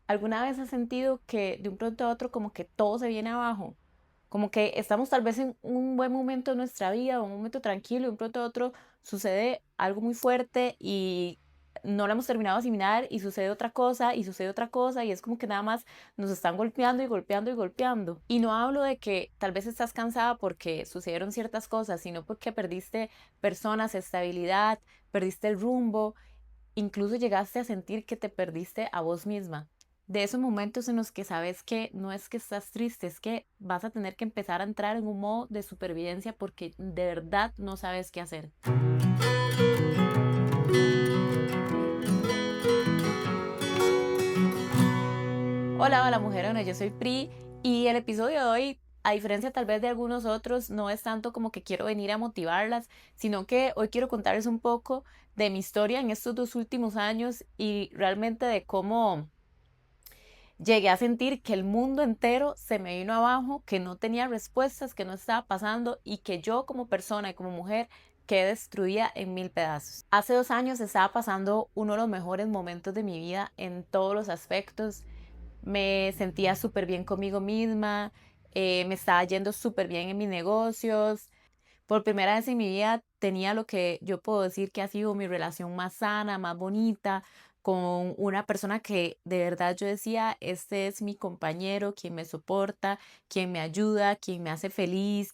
¿Alguna vez has sentido que de un pronto a otro como que todo se viene abajo? Como que estamos tal vez en un buen momento de nuestra vida, un momento tranquilo, y de un pronto a otro sucede algo muy fuerte y no lo hemos terminado de asimilar y sucede otra cosa y sucede otra cosa y es como que nada más nos están golpeando y golpeando y golpeando. Y no hablo de que tal vez estás cansada porque sucedieron ciertas cosas, sino porque perdiste personas, estabilidad, perdiste el rumbo, incluso llegaste a sentir que te perdiste a vos misma. De esos momentos en los que sabes que no es que estás triste, es que vas a tener que empezar a entrar en un modo de supervivencia porque de verdad no sabes qué hacer. Hola, hola mujerona, yo soy Pri y el episodio de hoy, a diferencia tal vez de algunos otros, no es tanto como que quiero venir a motivarlas, sino que hoy quiero contarles un poco de mi historia en estos 2 últimos años y realmente de cómo llegué a sentir que el mundo entero se me vino abajo, que no tenía respuestas, que no estaba pasando y que yo como persona y como mujer quedé destruida en mil pedazos. Hace 2 años estaba pasando uno de los mejores momentos de mi vida en todos los aspectos. Me sentía súper bien conmigo misma, me estaba yendo súper bien en mis negocios. Por primera vez en mi vida tenía lo que yo puedo decir que ha sido mi relación más sana, más bonita, con una persona que de verdad yo decía, este es mi compañero, quien me soporta, quien me ayuda, quien me hace feliz,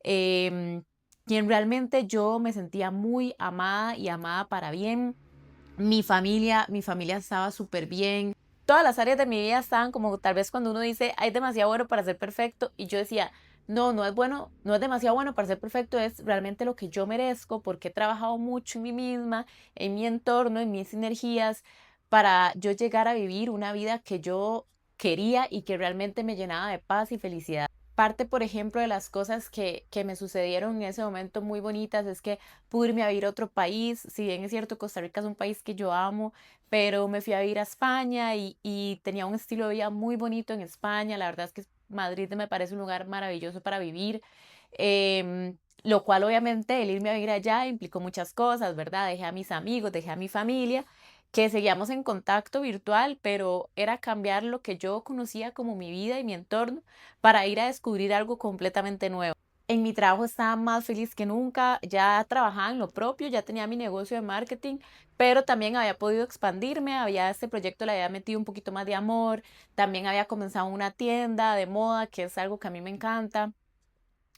em, quien realmente yo me sentía muy amada y amada para bien. Mi familia estaba súper bien. Todas las áreas de mi vida estaban como tal vez cuando uno dice, hay demasiado bueno para ser perfecto, y yo decía, no, no es bueno, no es demasiado bueno para ser perfecto, es realmente lo que yo merezco porque he trabajado mucho en mí misma, en mi entorno, en mis energías, para yo llegar a vivir una vida que yo quería y que realmente me llenaba de paz y felicidad. Parte, por ejemplo, de las cosas que me sucedieron en ese momento muy bonitas es que pude irme a vivir a otro país. Si bien es cierto, Costa Rica es un país que yo amo, pero me fui a vivir a España y tenía un estilo de vida muy bonito en España. La verdad es que Madrid me parece un lugar maravilloso para vivir. Lo cual obviamente el irme a vivir allá implicó muchas cosas, ¿verdad? Dejé a mis amigos, dejé a mi familia, que seguíamos en contacto virtual, pero era cambiar lo que yo conocía como mi vida y mi entorno para ir a descubrir algo completamente nuevo. En mi trabajo estaba más feliz que nunca, ya trabajaba en lo propio, ya tenía mi negocio de marketing, pero también había podido expandirme, había este proyecto, le había metido un poquito más de amor, también había comenzado una tienda de moda, que es algo que a mí me encanta.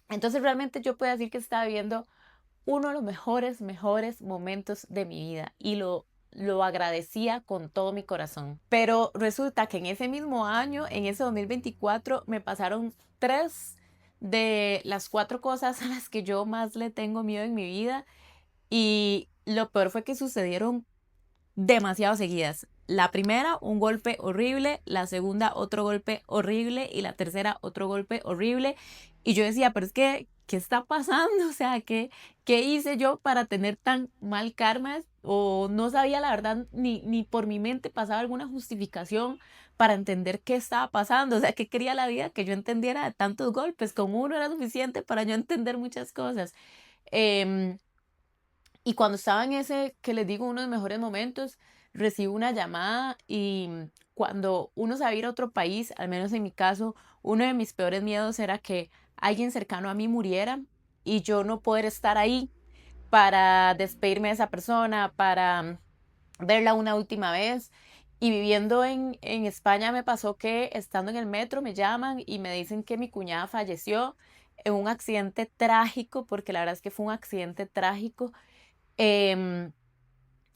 Entonces realmente yo puedo decir que estaba viviendo uno de los mejores momentos de mi vida y lo agradecía con todo mi corazón. Pero resulta que en ese mismo año, en ese 2024, me pasaron tres de las cuatro cosas a las que yo más le tengo miedo en mi vida, y lo peor fue que sucedieron demasiado seguidas. La primera, un golpe horrible, la segunda, otro golpe horrible y la tercera, otro golpe horrible. Y yo decía, pero es que, ¿qué está pasando? O sea, ¿qué hice yo para tener tan mal karma? O no sabía la verdad, ni por mi mente pasaba alguna justificación para entender qué estaba pasando. O sea, ¿qué quería la vida? Que yo entendiera de tantos golpes. Con uno era suficiente para yo entender muchas cosas. Em, y cuando estaba en ese, que les digo, uno de los mejores momentos, recibo una llamada y cuando uno se va a ir a otro país, al menos en mi caso, uno de mis peores miedos era que alguien cercano a mí muriera y yo no poder estar ahí para despedirme de esa persona, para verla una última vez. Y viviendo en España me pasó que estando en el metro me llaman y me dicen que mi cuñada falleció en un accidente trágico, porque la verdad es que fue un accidente trágico. Em,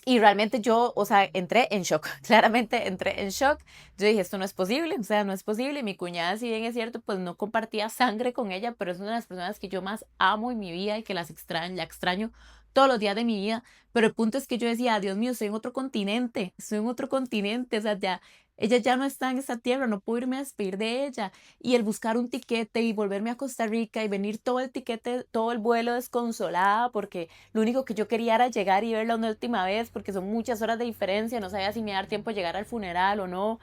y realmente yo, o sea, entré en shock, claramente entré en shock. Yo dije, esto no es posible, o sea, no es posible. Mi cuñada, si bien es cierto, pues no compartía sangre con ella, pero es una de las personas que yo más amo en mi vida y que la extraño todos los días de mi vida. Pero el punto es que yo decía, Dios mío, estoy en otro continente, o sea, ya, ella ya no está en esta tierra, no puedo irme a despedir de ella. Y el buscar un tiquete y volverme a Costa Rica y venir todo el tiquete, todo el vuelo desconsolada, porque lo único que yo quería era llegar y verla una última vez porque son muchas horas de diferencia, no sabía si me iba a dar tiempo de llegar al funeral o no.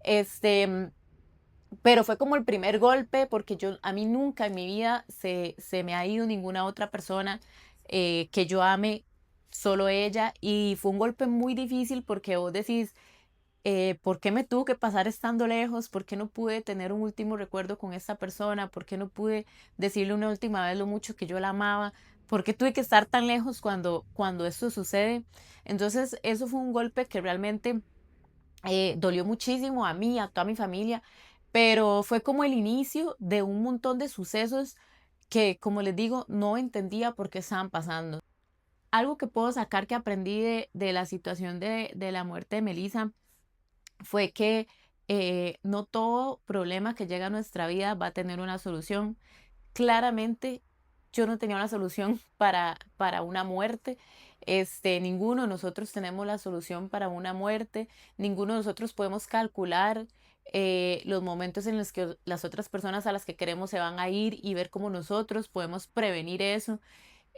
Este, pero fue como el primer golpe porque a mí nunca en mi vida se me ha ido ninguna otra persona que yo ame, solo ella. Y fue un golpe muy difícil porque vos decís, ¿por qué me tuvo que pasar estando lejos? ¿Por qué no pude tener un último recuerdo con esta persona? ¿Por qué no pude decirle una última vez lo mucho que yo la amaba? ¿Por qué tuve que estar tan lejos cuando esto sucede? Entonces, eso fue un golpe que realmente dolió muchísimo a mí, a toda mi familia, pero fue como el inicio de un montón de sucesos que, como les digo, no entendía por qué estaban pasando. Algo que puedo sacar que aprendí de la situación de la muerte de Melissa fue que no todo problema que llega a nuestra vida va a tener una solución. Claramente yo no tenía una solución para una muerte. Ninguno de nosotros tenemos la solución para una muerte. Ninguno de nosotros podemos calcular los momentos en los que las otras personas a las que queremos se van a ir y ver cómo nosotros podemos prevenir eso.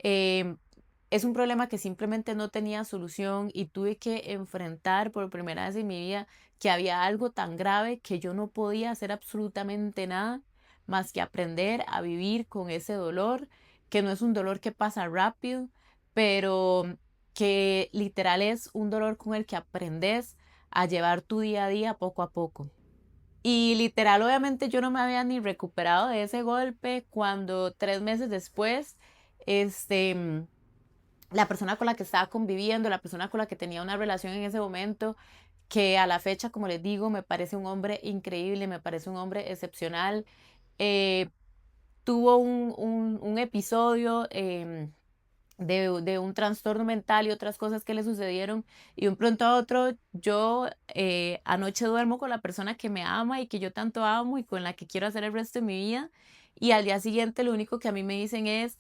Em, es un problema que simplemente no tenía solución y tuve que enfrentar por primera vez en mi vida que había algo tan grave que yo no podía hacer absolutamente nada más que aprender a vivir con ese dolor, que no es un dolor que pasa rápido, pero que literal es un dolor con el que aprendes a llevar tu día a día poco a poco. Y literal, obviamente yo no me había ni recuperado de ese golpe cuando 3 meses después, este, la persona con la que estaba conviviendo, la persona con la que tenía una relación en ese momento, que a la fecha, como les digo, me parece un hombre increíble, me parece un hombre excepcional, eh, tuvo un episodio de un trastorno mental y otras cosas que le sucedieron y de un pronto a otro yo anoche duermo con la persona que me ama y que yo tanto amo y con la que quiero hacer el resto de mi vida y al día siguiente lo único que a mí me dicen es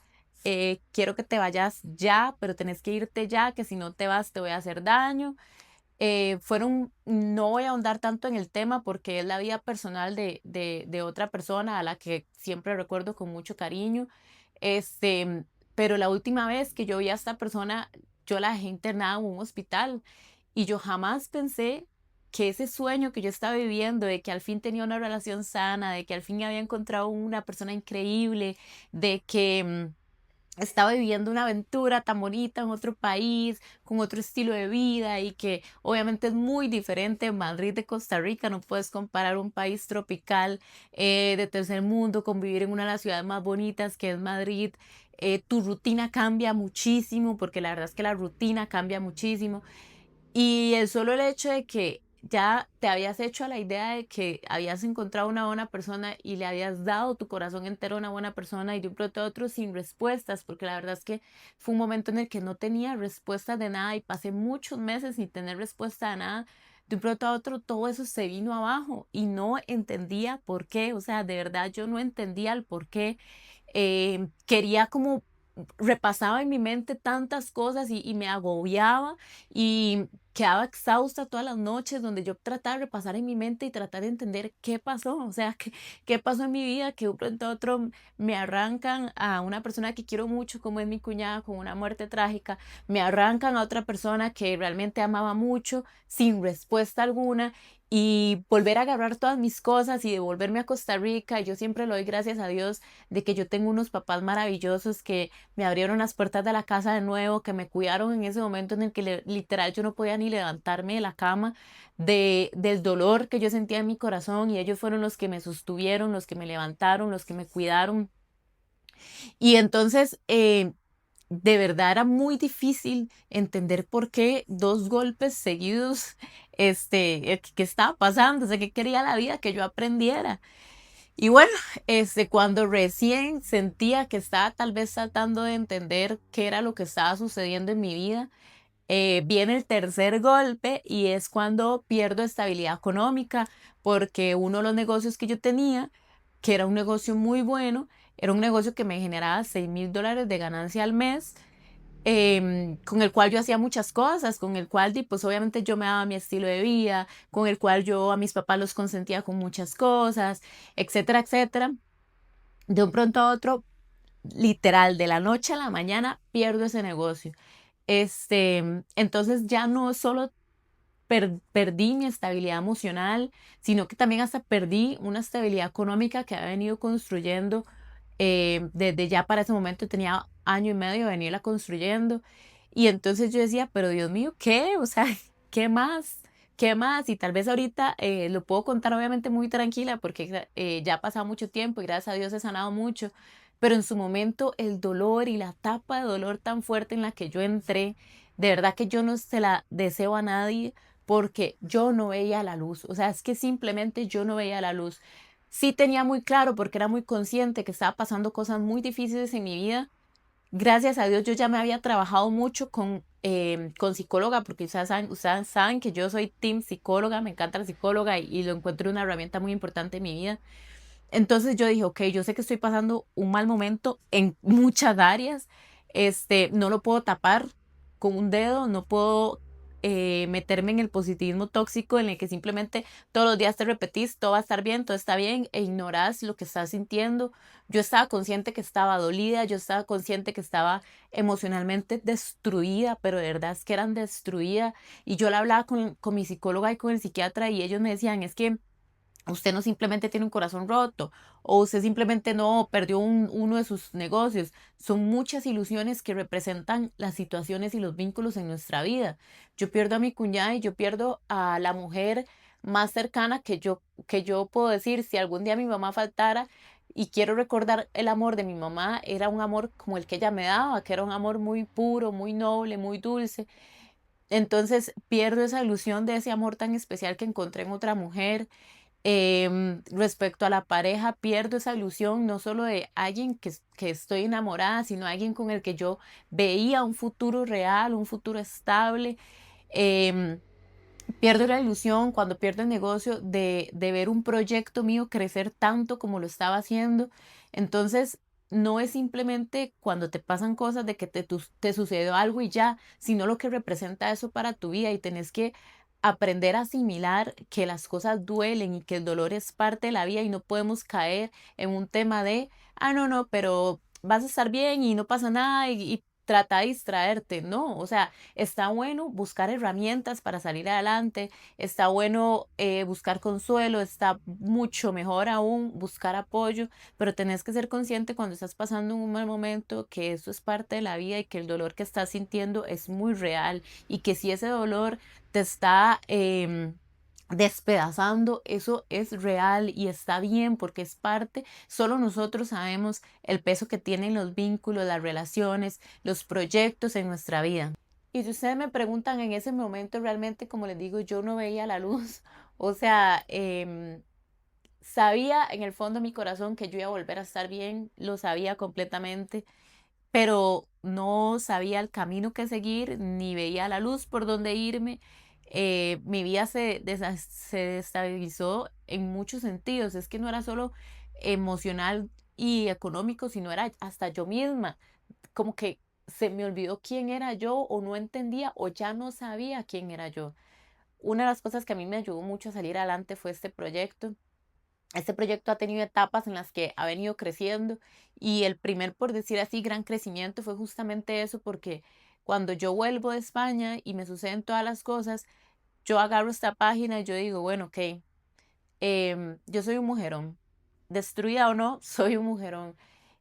quiero que te vayas ya, pero tenés que irte ya, que si no te vas te voy a hacer daño. No voy a ahondar tanto en el tema porque es la vida personal de otra persona a la que siempre recuerdo con mucho cariño. Este, pero la última vez que yo vi a esta persona, yo la dejé internada en un hospital y yo jamás pensé que ese sueño que yo estaba viviendo, de que al fin tenía una relación sana, de que al fin había encontrado una persona increíble, de que estaba viviendo una aventura tan bonita en otro país, con otro estilo de vida y que obviamente es muy diferente Madrid de Costa Rica, no puedes comparar un país tropical de tercer mundo con vivir en una de las ciudades más bonitas que es Madrid. Tu rutina cambia muchísimo, porque la verdad es que la rutina cambia muchísimo. Y el solo el hecho de que ya te habías hecho a la idea de que habías encontrado una buena persona y le habías dado tu corazón entero a una buena persona y de un pronto a otro sin respuestas, porque la verdad es que fue un momento en el que no tenía respuestas de nada y pasé muchos meses sin tener respuesta de nada. De un pronto a otro todo eso se vino abajo y no entendía por qué, o sea, de verdad yo no entendía el por qué. Quería como repasaba en mi mente tantas cosas y me agobiaba y quedaba exhausta todas las noches donde yo trataba de repasar en mi mente y tratar de entender qué pasó, o sea, qué pasó en mi vida, que de un pronto a otro me arrancan a una persona que quiero mucho, como es mi cuñada, con una muerte trágica, me arrancan a otra persona que realmente amaba mucho, sin respuesta alguna, y volver a agarrar todas mis cosas y devolverme a Costa Rica. Y yo siempre le doy gracias a Dios de que yo tengo unos papás maravillosos que me abrieron las puertas de la casa de nuevo, que me cuidaron en ese momento en el que literal yo no podía ni levantarme de la cama del dolor que yo sentía en mi corazón y ellos fueron los que me sostuvieron, los que me levantaron, los que me cuidaron. Y entonces, de verdad era muy difícil entender por qué dos golpes seguidos, qué estaba pasando, o sea, qué quería la vida que yo aprendiera. Y bueno, cuando recién sentía que estaba tal vez tratando de entender qué era lo que estaba sucediendo en mi vida, viene el tercer golpe y es cuando pierdo estabilidad económica, porque uno de los negocios que yo tenía, que era un negocio muy bueno, era un negocio que me generaba $6,000 de ganancia al mes, con el cual yo hacía muchas cosas, con el cual, pues obviamente yo me daba mi estilo de vida, con el cual yo a mis papás los consentía con muchas cosas, etcétera, etcétera. De un pronto a otro, literal, de la noche a la mañana, pierdo ese negocio. Entonces ya no solo perdí mi estabilidad emocional, sino que también hasta perdí una estabilidad económica que había venido construyendo desde ya para ese momento tenía año y medio de venirla construyendo. Y entonces yo decía, pero Dios mío, ¿qué? O sea, ¿qué más? ¿Qué más? Y tal vez ahorita lo puedo contar obviamente muy tranquila porque ya ha pasado mucho tiempo y gracias a Dios he sanado mucho, pero en su momento el dolor y la etapa de dolor tan fuerte en la que yo entré, de verdad que yo no se la deseo a nadie porque yo no veía la luz, o sea, es que simplemente yo no veía la luz. Sí tenía muy claro porque era muy consciente que estaba pasando cosas muy difíciles en mi vida. Gracias a Dios yo ya me había trabajado mucho con psicóloga, porque ustedes saben que yo soy team psicóloga, me encanta la psicóloga y lo encuentro una herramienta muy importante en mi vida. Entonces yo dije, ok, yo sé que estoy pasando un mal momento en muchas áreas, no lo puedo tapar con un dedo, no puedo meterme en el positivismo tóxico en el que simplemente todos los días te repetís, todo va a estar bien, todo está bien, e ignorás lo que estás sintiendo. Yo estaba consciente que estaba dolida, yo estaba consciente que estaba emocionalmente destruida, pero de verdad es que eran destruida. Y yo la hablaba con mi psicóloga y con el psiquiatra y ellos me decían, es que usted no simplemente tiene un corazón roto o usted simplemente no perdió uno de sus negocios. Son muchas ilusiones que representan las situaciones y los vínculos en nuestra vida. Yo pierdo a mi cuñada y yo pierdo a la mujer más cercana que yo puedo decir, si algún día mi mamá faltara y quiero recordar el amor de mi mamá, era un amor como el que ella me daba, que era un amor muy puro, muy noble, muy dulce. Entonces pierdo esa ilusión de ese amor tan especial que encontré en otra mujer. Respecto a la pareja, pierdo esa ilusión no solo de alguien que estoy enamorada, sino alguien con el que yo veía un futuro real, un futuro estable. Em, Pierdo la ilusión cuando pierdo el negocio de ver un proyecto mío crecer tanto como lo estaba haciendo. Entonces, no es simplemente cuando te pasan cosas de que te sucedió algo y ya, sino lo que representa eso para tu vida y tenés que aprender a asimilar que las cosas duelen y que el dolor es parte de la vida y no podemos caer en un tema de, no, no, pero vas a estar bien y no pasa nada y trata de distraerte, ¿no? O sea, está bueno buscar herramientas para salir adelante, está bueno buscar consuelo, está mucho mejor aún buscar apoyo, pero tenés que ser consciente cuando estás pasando un mal momento que eso es parte de la vida y que el dolor que estás sintiendo es muy real y que si ese dolor te está despedazando, eso es real y está bien porque es parte, solo nosotros sabemos el peso que tienen los vínculos, las relaciones, los proyectos en nuestra vida. Y si ustedes me preguntan en ese momento, realmente, como les digo, yo no veía la luz. O sea, sabía en el fondo de mi corazón que yo iba a volver a estar bien, lo sabía completamente, pero no sabía el camino que seguir, ni veía la luz por dónde irme. Mi vida se desestabilizó en muchos sentidos. Es que no era solo emocional y económico, sino era hasta yo misma. Como que se me olvidó quién era yo o no entendía o ya no sabía quién era yo. Una de las cosas que a mí me ayudó mucho a salir adelante fue este proyecto. Este proyecto ha tenido etapas en las que ha venido creciendo y el primer, por decir así, gran crecimiento fue justamente eso, porque cuando yo vuelvo de España y me suceden todas las cosas, yo agarro esta página y yo digo, bueno, ok, yo soy un mujerón, destruida o no, soy un mujerón.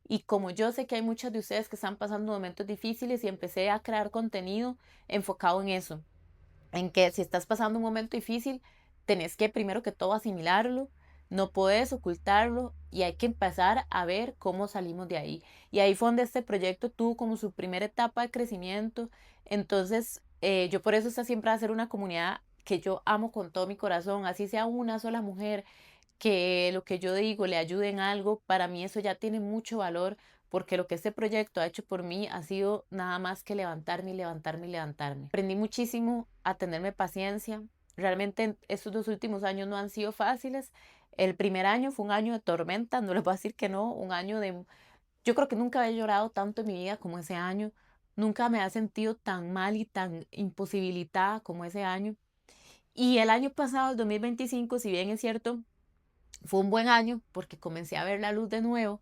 Y como yo sé que hay muchas de ustedes que están pasando momentos difíciles y empecé a crear contenido enfocado en eso, en que si estás pasando un momento difícil, tenés que primero que todo asimilarlo, no puedes ocultarlo y hay que empezar a ver cómo salimos de ahí. Y ahí fue donde este proyecto tuvo como su primera etapa de crecimiento. Entonces, yo por eso está siempre a hacer una comunidad que yo amo con todo mi corazón, así sea una sola mujer que lo que yo digo le ayude en algo, para mí eso ya tiene mucho valor porque lo que este proyecto ha hecho por mí ha sido nada más que levantarme y levantarme y levantarme. Aprendí muchísimo a tenerme paciencia. Realmente estos 2 últimos años no han sido fáciles. El primer año fue un año de tormenta, no les voy a decir que no, un año de... Yo creo que nunca había llorado tanto en mi vida como ese año. Nunca me ha sentido tan mal y tan imposibilitada como ese año. Y el año pasado, el 2025, si bien es cierto, fue un buen año porque comencé a ver la luz de nuevo,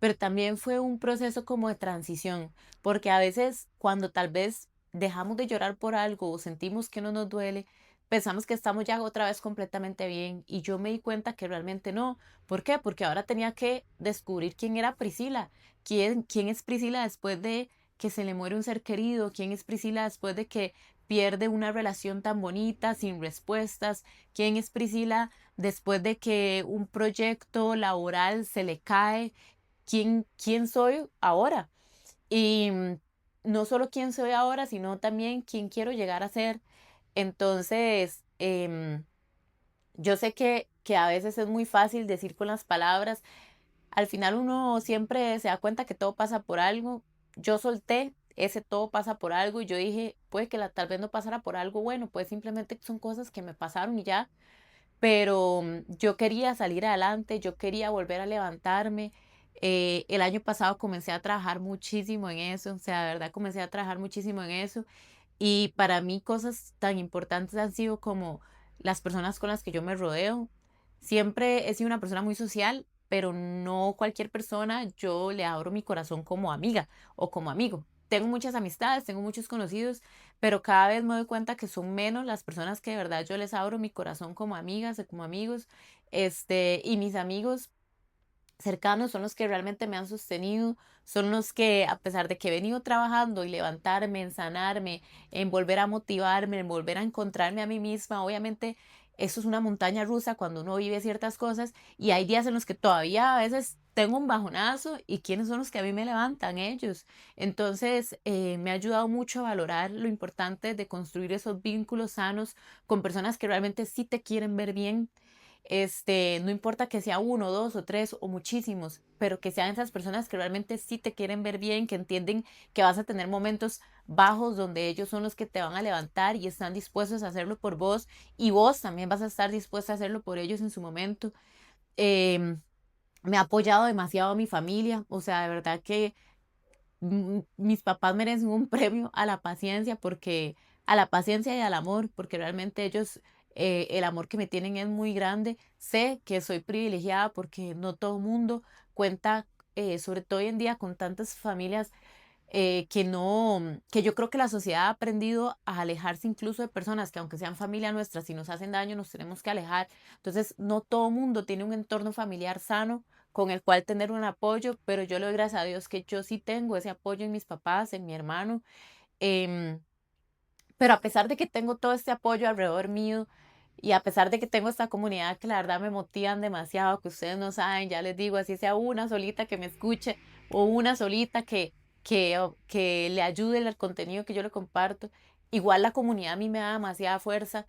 pero también fue un proceso como de transición, porque a veces cuando tal vez dejamos de llorar por algo o sentimos que no nos duele, pensamos que estamos ya otra vez completamente bien y yo me di cuenta que realmente no. ¿Por qué? Porque ahora tenía que descubrir quién era Priscila, quién es Priscila después de que se le muere un ser querido, quién es Priscila después de que pierde una relación tan bonita, sin respuestas? ¿Quién es Priscila después de que un proyecto laboral se le cae? ¿Quién soy ahora? Y no solo quién soy ahora, sino también quién quiero llegar a ser. Entonces, yo sé que a veces es muy fácil decir con las palabras, al final uno siempre se da cuenta que todo pasa por algo. Yo solté ese todo pasa por algo y yo dije, puede que tal vez no pasara por algo bueno, pues simplemente son cosas que me pasaron y ya, pero yo quería salir adelante, yo quería volver a levantarme. El año pasado comencé a trabajar muchísimo en eso, o sea, de verdad comencé a trabajar muchísimo en eso y para mí cosas tan importantes han sido como las personas con las que yo me rodeo. Siempre he sido una persona muy social, pero no cualquier persona yo le abro mi corazón como amiga o como amigo. Tengo muchas amistades, tengo muchos conocidos, pero cada vez me doy cuenta que son menos las personas que de verdad yo les abro mi corazón como amigas o como amigos. Y mis amigos cercanos son los que realmente me han sostenido, son los que, a pesar de que he venido trabajando y levantarme, en sanarme, en volver a motivarme, en volver a encontrarme a mí misma, obviamente eso es una montaña rusa cuando uno vive ciertas cosas y hay días en los que todavía a veces tengo un bajonazo y quiénes son los que a mí me levantan ellos. Entonces, me ha ayudado mucho a valorar lo importante de construir esos vínculos sanos con personas que realmente sí te quieren ver bien, no importa que sea uno, dos o tres o muchísimos, pero que sean esas personas que realmente sí te quieren ver bien, que entienden que vas a tener momentos bajos donde ellos son los que te van a levantar y están dispuestos a hacerlo por vos y vos también vas a estar dispuesta a hacerlo por ellos en su momento. Em, Me ha apoyado demasiado a mi familia, o sea, de verdad que mis papás merecen un premio a la paciencia porque a la paciencia y al amor, porque realmente ellos, el amor que me tienen es muy grande. Sé que soy privilegiada porque no todo el mundo cuenta, sobre todo hoy en día, con tantas familias que no, que yo creo que la sociedad ha aprendido a alejarse incluso de personas que aunque sean familia nuestra, si nos hacen daño, nos tenemos que alejar. Entonces, no todo mundo tiene un entorno familiar sano con el cual tener un apoyo, pero yo le doy gracias a Dios que yo sí tengo ese apoyo en mis papás, en mi hermano. em, pero a pesar de que tengo todo este apoyo alrededor mío y a pesar de que tengo esta comunidad que la verdad me motivan demasiado, que ustedes no saben, ya les digo, así sea una solita que me escuche o una solita que le ayude el contenido que yo le comparto, igual la comunidad a mí me da demasiada fuerza,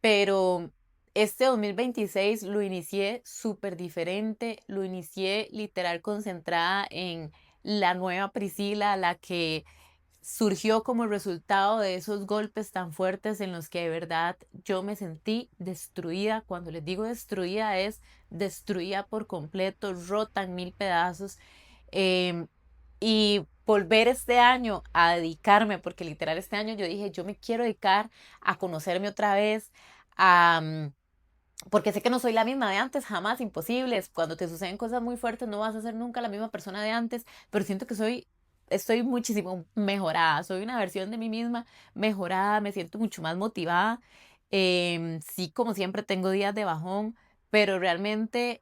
pero este 2026 lo inicié súper diferente, lo inicié literal concentrada en la nueva Priscila, la que surgió como resultado de esos golpes tan fuertes en los que de verdad yo me sentí destruida. Cuando les digo destruida es destruida por completo, rota en mil pedazos. Em, y volver este año a dedicarme, porque literal este año yo dije, yo me quiero dedicar a conocerme otra vez, a, porque sé que no soy la misma de antes, jamás, imposible. Cuando te suceden cosas muy fuertes no vas a ser nunca la misma persona de antes, pero siento que estoy muchísimo mejorada, soy una versión de mí misma mejorada, me siento mucho más motivada. Sí, como siempre tengo días de bajón, pero realmente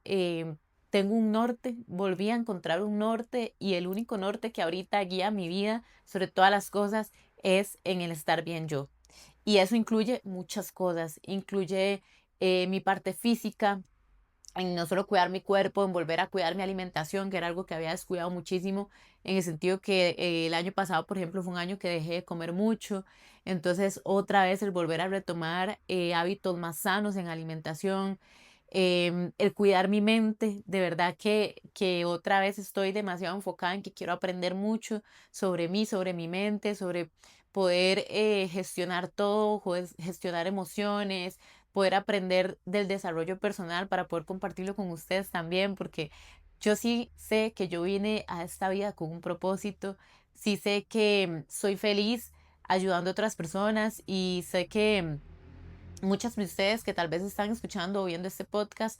tengo un norte, volví a encontrar un norte y el único norte que ahorita guía mi vida sobre todas las cosas es en el estar bien yo. Y eso incluye muchas cosas, incluye mi parte física, en no solo cuidar mi cuerpo, en volver a cuidar mi alimentación, que era algo que había descuidado muchísimo, en el sentido que el año pasado, por ejemplo, fue un año que dejé de comer mucho, entonces otra vez el volver a retomar hábitos más sanos en alimentación, el cuidar mi mente, de verdad que otra vez estoy demasiado enfocada en que quiero aprender mucho sobre mí, sobre mi mente, sobre poder gestionar todo, gestionar emociones, poder aprender del desarrollo personal para poder compartirlo con ustedes también, porque yo sí sé que yo vine a esta vida con un propósito, sí sé que soy feliz ayudando a otras personas y sé que muchas de ustedes que tal vez están escuchando o viendo este podcast,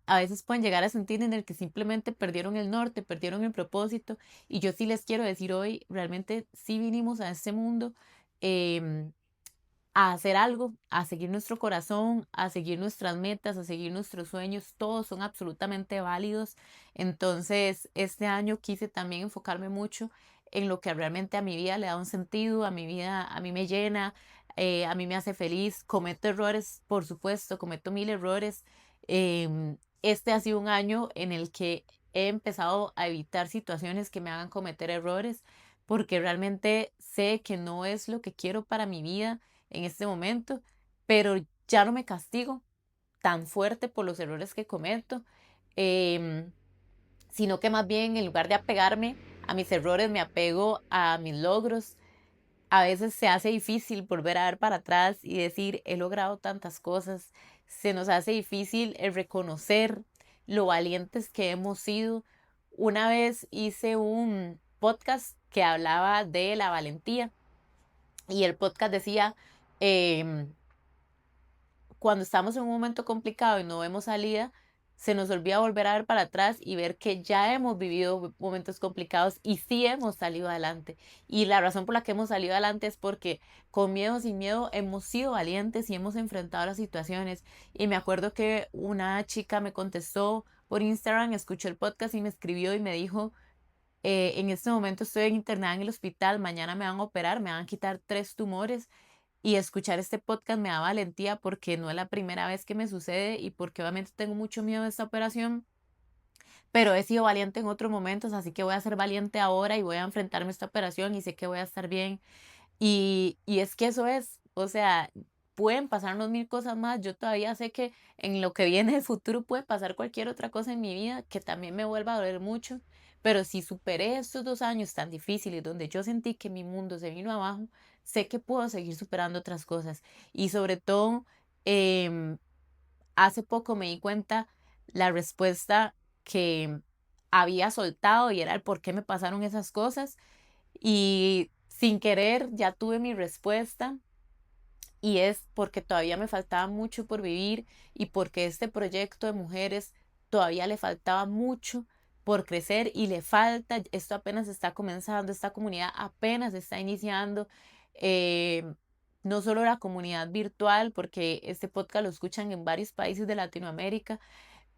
a veces pueden llegar a sentir en el que simplemente perdieron el norte, perdieron el propósito. Y yo sí les quiero decir hoy, realmente sí vinimos a este mundo em, a hacer algo, a seguir nuestro corazón, a seguir nuestras metas, a seguir nuestros sueños, todos son absolutamente válidos. Entonces, este año quise también enfocarme mucho en lo que realmente a mi vida le da un sentido, a mi vida, a mí me llena, a mí me hace feliz. Cometo errores, por supuesto, cometo mil errores. Este ha sido un año en el que he empezado a evitar situaciones que me hagan cometer errores, porque realmente sé que no es lo que quiero para mi vida en este momento, pero ya no me castigo tan fuerte por los errores que cometo, em, sino que más bien en lugar de apegarme a mis errores, me apego a mis logros. A veces se hace difícil volver a ver para atrás y decir, he logrado tantas cosas. Se nos hace difícil el reconocer lo valientes que hemos sido. Una vez hice un podcast que hablaba de la valentía y el podcast decía, em, cuando estamos en un momento complicado y no vemos salida, se nos olvida volver a ver para atrás y ver que ya hemos vivido momentos complicados y sí hemos salido adelante. Y la razón por la que hemos salido adelante es porque con miedo, sin miedo, hemos sido valientes y hemos enfrentado las situaciones. Y me acuerdo que una chica me contestó por Instagram, escuchó el podcast y me escribió y me dijo, en este momento estoy internada en el hospital, mañana me van a operar, me van a quitar 3 tumores y escuchar este podcast me da valentía porque no es la primera vez que me sucede y porque obviamente tengo mucho miedo de esta operación, pero he sido valiente en otros momentos, así que voy a ser valiente ahora y voy a enfrentarme a esta operación y sé que voy a estar bien. Y es que eso es, o sea, pueden pasarnos mil cosas más. Yo todavía sé que en lo que viene el futuro puede pasar cualquier otra cosa en mi vida que también me vuelva a doler mucho. Pero si superé estos 2 años tan difíciles donde yo sentí que mi mundo se vino abajo, sé que puedo seguir superando otras cosas. Y sobre todo, em, hace poco me di cuenta la respuesta que había soltado y era el por qué me pasaron esas cosas. Y sin querer ya tuve mi respuesta y es porque todavía me faltaba mucho por vivir y porque este proyecto de mujeres todavía le faltaba mucho por crecer y le falta, esto apenas está comenzando, esta comunidad apenas está iniciando, eh, no solo la comunidad virtual, porque este podcast lo escuchan en varios países de Latinoamérica,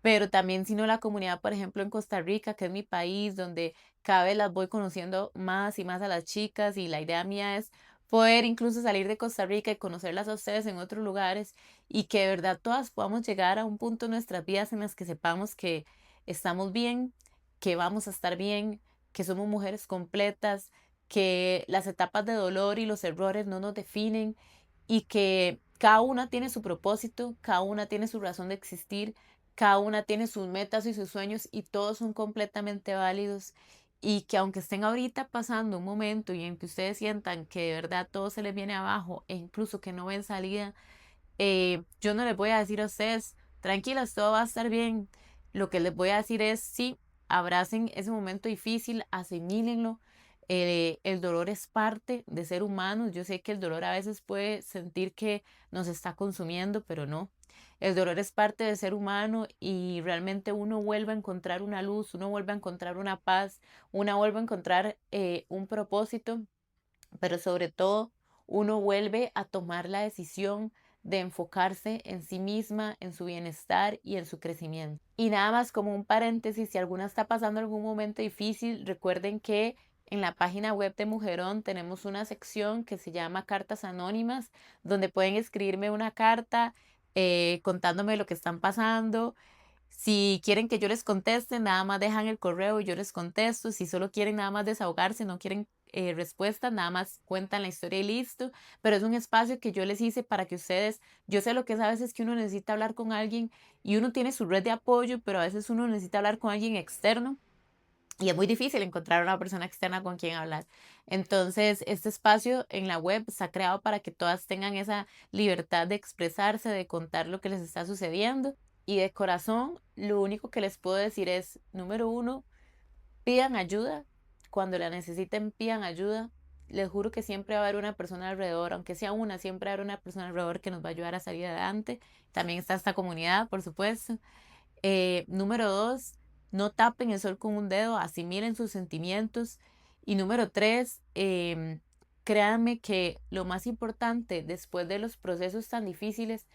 pero también sino la comunidad, por ejemplo, en Costa Rica, que es mi país, donde cada vez las voy conociendo más y más a las chicas y la idea mía es poder incluso salir de Costa Rica y conocerlas a ustedes en otros lugares y que de verdad todas podamos llegar a un punto en nuestras vidas en las que sepamos que estamos bien, que vamos a estar bien, que somos mujeres completas, que las etapas de dolor y los errores no nos definen y que cada una tiene su propósito, cada una tiene su razón de existir, cada una tiene sus metas y sus sueños y todos son completamente válidos. Y que aunque estén ahorita pasando un momento y en que ustedes sientan que de verdad todo se les viene abajo e incluso que no ven salida, yo no les voy a decir a ustedes, tranquilas, todo va a estar bien. Lo que les voy a decir es, sí, abracen ese momento difícil, asimílenlo. El dolor es parte de ser humanos. Yo sé que el dolor a veces puede sentir que nos está consumiendo, pero no. El dolor es parte de ser humano y realmente uno vuelve a encontrar una luz, uno vuelve a encontrar una paz, uno vuelve a encontrar un propósito, pero sobre todo uno vuelve a tomar la decisión de enfocarse en sí misma, en su bienestar y en su crecimiento. Y nada más como un paréntesis, si alguna está pasando algún momento difícil, recuerden que en la página web de Mujerón tenemos una sección que se llama Cartas Anónimas, donde pueden escribirme una carta contándome lo que están pasando. Si quieren que yo les conteste, nada más dejan el correo y yo les contesto. Si solo quieren nada más desahogarse, no quieren respuestas, nada más cuentan la historia y listo. Pero es un espacio que yo les hice para que ustedes, yo sé lo que es a veces que uno necesita hablar con alguien y uno tiene su red de apoyo, pero a veces uno necesita hablar con alguien externo. Y es muy difícil encontrar una persona externa con quien hablar. Entonces, este espacio en la web está creado para que todas tengan esa libertad de expresarse, de contar lo que les está sucediendo. Y de corazón, lo único que les puedo decir es, número uno, pidan ayuda. Cuando la necesiten, pidan ayuda. Les juro que siempre va a haber una persona alrededor, aunque sea una, siempre va a haber una persona alrededor que nos va a ayudar a salir adelante. También está esta comunidad, por supuesto. Número dos, no tapen el sol con un dedo, asimilen sus sentimientos. Y número tres, créanme que lo más importante después de los procesos tan difíciles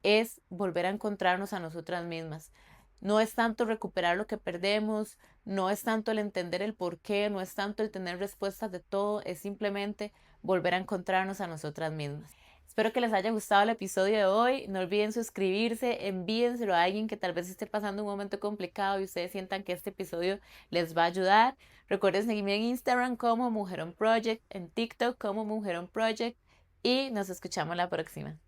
es volver a encontrarnos a nosotras mismas. No es tanto recuperar lo que perdemos, no es tanto el entender el por qué, no es tanto el tener respuestas de todo, es simplemente volver a encontrarnos a nosotras mismas. Espero que les haya gustado el episodio de hoy. No olviden suscribirse, envíenselo a alguien que tal vez esté pasando un momento complicado y ustedes sientan que este episodio les va a ayudar. Recuerden seguirme en Instagram como Mujerón Project, en TikTok como Mujerón Project y nos escuchamos la próxima.